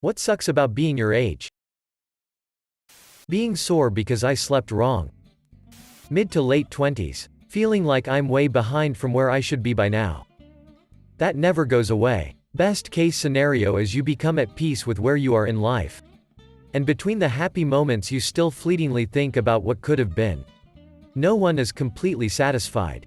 What sucks about being your age? Being sore because I slept wrong. Mid to late 20s. Feeling like I'm way behind from where I should be by now. That never goes away. Best case scenario is you become at peace with where you are in life. And between the happy moments you still fleetingly think about what could have been. No one is completely satisfied.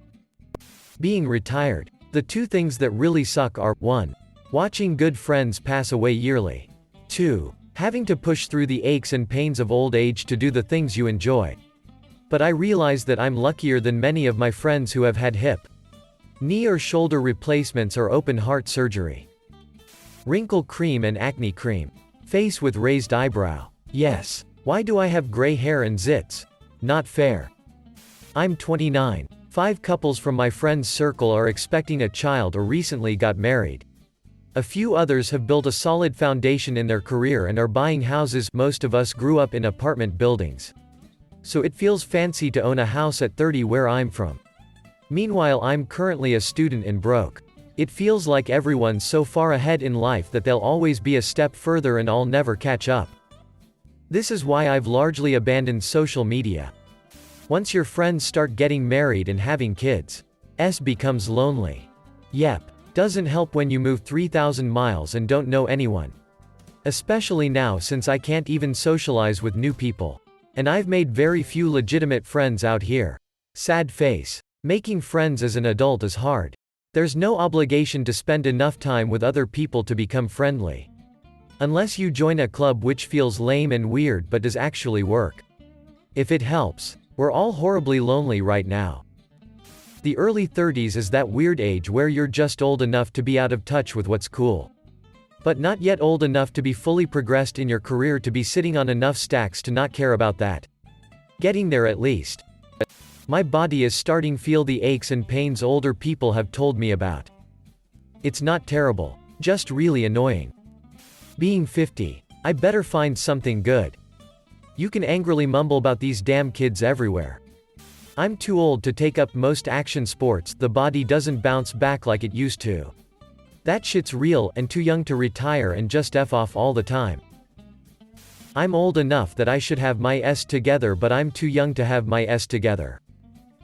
Being retired. The two things that really suck are, 1. Watching good friends pass away yearly. 2. Having to push through the aches and pains of old age to do the things you enjoy. But I realize that I'm luckier than many of my friends who have had hip, knee or shoulder replacements or open heart surgery. Wrinkle cream and acne cream. Face with raised eyebrow. Yes. Why do I have gray hair and zits? Not fair. I'm 29. 5 couples from my friend's circle are expecting a child or recently got married. A few others have built a solid foundation in their career and are buying houses. Most of us grew up in apartment buildings. So it feels fancy to own a house at 30 where I'm from. Meanwhile, I'm currently a student and broke. It feels like everyone's so far ahead in life that they'll always be a step further and I'll never catch up. This is why I've largely abandoned social media. Once your friends start getting married and having kids, becomes lonely. Yep. Doesn't help when you move 3,000 miles and don't know anyone. Especially now since I can't even socialize with new people. And I've made very few legitimate friends out here. Sad face. Making friends as an adult is hard. There's no obligation to spend enough time with other people to become friendly. Unless you join a club which feels lame and weird but does actually work. If it helps, we're all horribly lonely right now. The early 30s is that weird age where you're just old enough to be out of touch with what's cool. But not yet old enough to be fully progressed in your career to be sitting on enough stacks to not care about that. Getting there at least. My body is starting to feel the aches and pains older people have told me about. It's not terrible, just really annoying. Being 50. I better find something good. You can angrily mumble about these damn kids everywhere. I'm too old to take up most action sports, the body doesn't bounce back like it used to. That shit's real, and too young to retire and just F off all the time. I'm old enough that I should have my S together, but I'm too young to have my S together.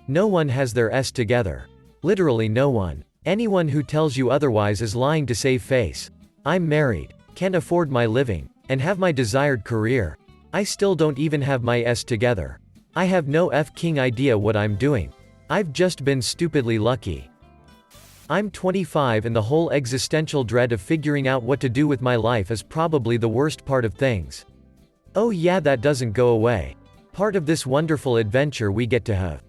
No one has their S together. Literally no one. Anyone who tells you otherwise is lying to save face. I'm married, can't afford my living, and have my desired career. I still don't even have my S together. I have no f-king idea what I'm doing. I've just been stupidly lucky. I'm 25 and the whole existential dread of figuring out what to do with my life is probably the worst part of things. Oh yeah, that doesn't go away. Part of this wonderful adventure we get to have.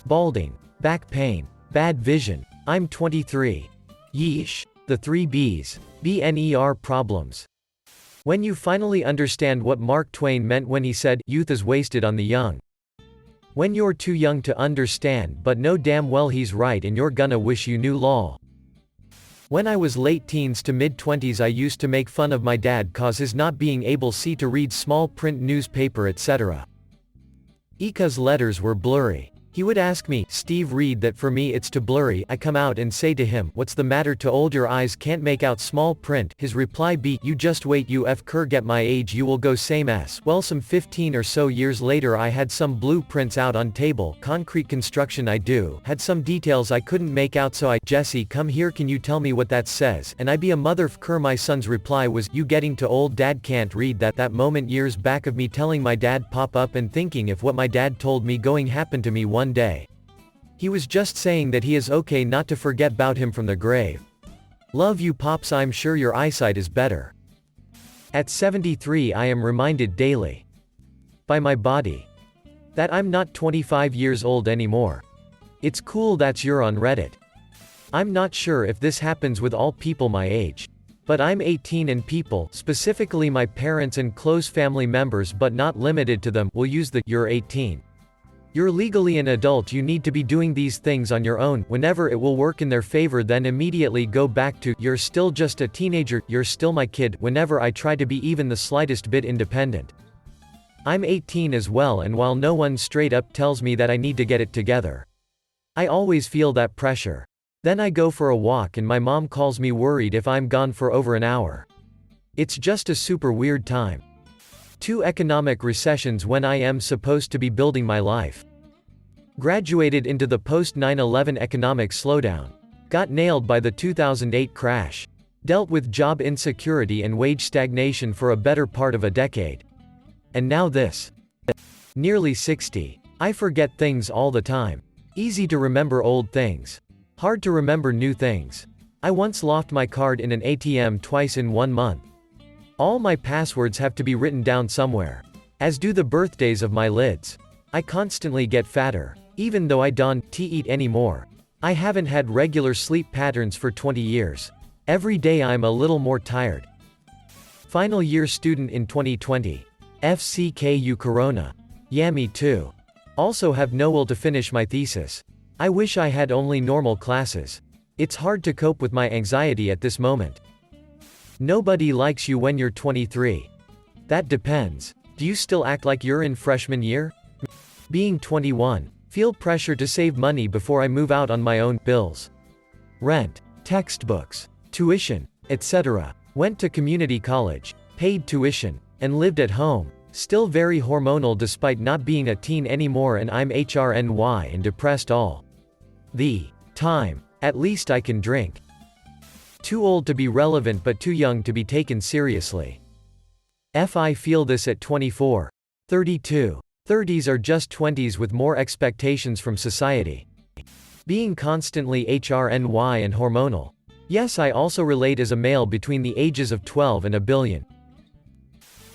Balding, back pain, bad vision. I'm 23. Yeesh. The 3 B's. BNER problems. When you finally understand what Mark Twain meant when he said, "Youth is wasted on the young." When you're too young to understand but know damn well he's right and you're gonna wish you knew lol. When I was late teens to mid-20s I used to make fun of my dad cause his not being able to read small print newspaper etc. Ika's letters were blurry. He would ask me, "Steve, read that for me, it's too blurry." I come out and say to him, "What's the matter to old, your eyes can't make out small print?" His reply be, "You just wait, you f***er, get my age you will go same ass." Well, some 15 or so years later I had some blueprints out on table, concrete construction I do, had some details I couldn't make out so I, "Jesse, come here, can you tell me what that says?" And I be a mother f***er. My son's reply was, "You getting too old, dad can't read that." That moment years back of me telling my dad pop up and thinking if what my dad told me going happened to me one day. He was just saying that he is okay not to forget about him from the grave. Love you pops, I'm sure your eyesight is better. At 73 I am reminded daily. By my body. That I'm not 25 years old anymore. It's cool that's you're on Reddit. I'm not sure if this happens with all people my age. But I'm 18 and people, specifically my parents and close family members but not limited to them, will use the "you're 18. You're legally an adult, you need to be doing these things on your own" whenever it will work in their favor, then immediately go back to "you're still just a teenager, you're still my kid" whenever I try to be even the slightest bit independent. I'm 18 as well, and while no one straight up tells me that I need to get it together, I always feel that pressure. Then I go for a walk and my mom calls me worried if I'm gone for over an hour. It's just a super weird time. 2 economic recessions when I am supposed to be building my life. Graduated into the post-9/11 economic slowdown. Got nailed by the 2008 crash. Dealt with job insecurity and wage stagnation for a better part of a decade. And now this. Nearly 60. I forget things all the time. Easy to remember old things. Hard to remember new things. I once lost my card in an ATM twice in 1 month. All my passwords have to be written down somewhere. As do the birthdays of my lids. I constantly get fatter. Even though I don't eat anymore. I haven't had regular sleep patterns for 20 years. Every day I'm a little more tired. Final year student in 2020. FCKU Corona. Yeah, me too. Also have no will to finish my thesis. I wish I had only normal classes. It's hard to cope with my anxiety at this moment. Nobody likes you when you're 23. That depends. Do you still act like you're in freshman year? Being 21. Feel pressure to save money before I move out on my own bills. Rent, textbooks, tuition, etc. Went to community college, paid tuition, and lived at home. Still very hormonal despite not being a teen anymore, and I'm HRNY and depressed all the time. At least I can drink. Too old to be relevant but too young to be taken seriously. I feel this at 24. 32. 30s are just 20s with more expectations from society. Being constantly HRNY and hormonal. Yes, I also relate as a male between the ages of 12 and a billion.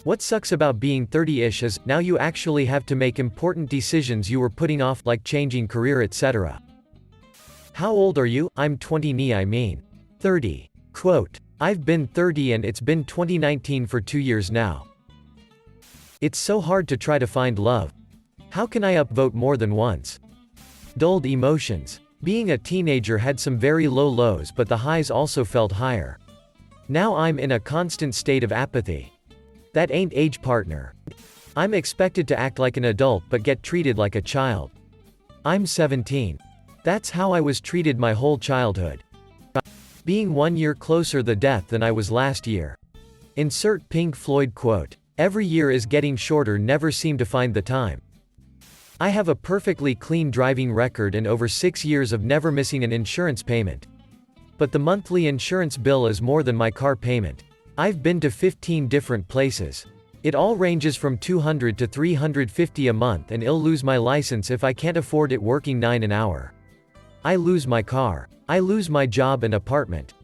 What sucks about being 30-ish is, now you actually have to make important decisions you were putting off, like changing career, etc. How old are you? I'm 20. I mean 30. Quote, I've been 30 and it's been 2019 for 2 years now. It's so hard to try to find love. How can I upvote more than once? Dulled emotions. Being a teenager had some very low lows, but the highs also felt higher. Now I'm in a constant state of apathy. That ain't age, partner. I'm expected to act like an adult but get treated like a child. I'm 17. That's how I was treated my whole childhood. Being 1 year closer to death than I was last year. Insert Pink Floyd quote. Every year is getting shorter, never seem to find the time. I have a perfectly clean driving record and over 6 years of never missing an insurance payment. But the monthly insurance bill is more than my car payment. I've been to 15 different places. It all ranges from $200 to $350 a month, and I'll lose my license if I can't afford it working 9 an hour. I lose my car. I lose my job and apartment.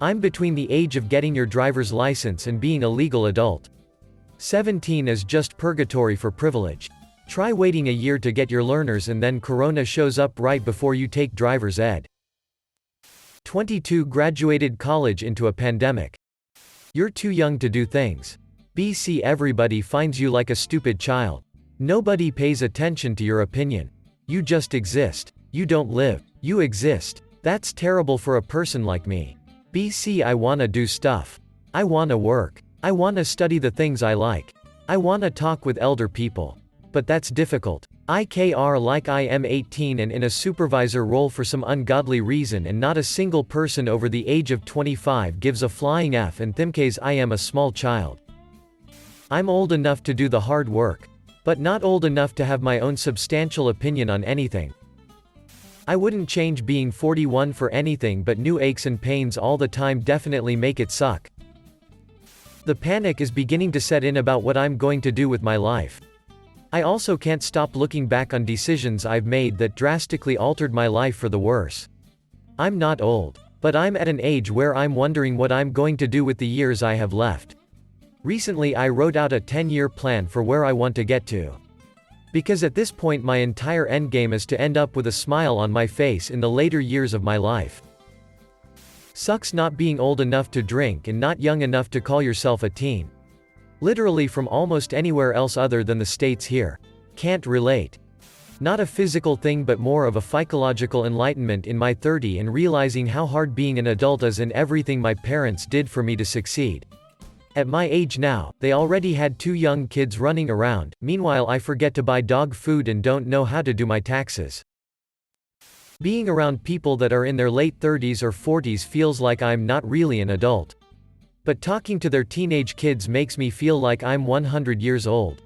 I'm between the age of getting your driver's license and being a legal adult. 17 is just purgatory for privilege. Try waiting a year to get your learners and then Corona shows up right before you take driver's ed. 22 graduated college into a pandemic. You're too young to do things. BC everybody finds you like a stupid child. Nobody pays attention to your opinion. You just exist. You don't live. You exist. That's terrible for a person like me. BC I wanna do stuff. I wanna work. I wanna study the things I like. I wanna talk with elder people. But that's difficult. IKR like I am 18 and in a supervisor role for some ungodly reason, and not a single person over the age of 25 gives a flying F, and thimkes I am a small child. I'm old enough to do the hard work. But not old enough to have my own substantial opinion on anything. I wouldn't change being 41 for anything, but new aches and pains all the time definitely make it suck. The panic is beginning to set in about what I'm going to do with my life. I also can't stop looking back on decisions I've made that drastically altered my life for the worse. I'm not old, but I'm at an age where I'm wondering what I'm going to do with the years I have left. Recently I wrote out a 10-year plan for where I want to get to. Because at this point my entire endgame is to end up with a smile on my face in the later years of my life. Sucks not being old enough to drink and not young enough to call yourself a teen. Literally from almost anywhere else other than the States here. Can't relate. Not a physical thing but more of a psychological enlightenment in my 30s and realizing how hard being an adult is and everything my parents did for me to succeed. At my age now, they already had 2 young kids running around, meanwhile I forget to buy dog food and don't know how to do my taxes. Being around people that are in their late 30s or 40s feels like I'm not really an adult. But talking to their teenage kids makes me feel like I'm 100 years old.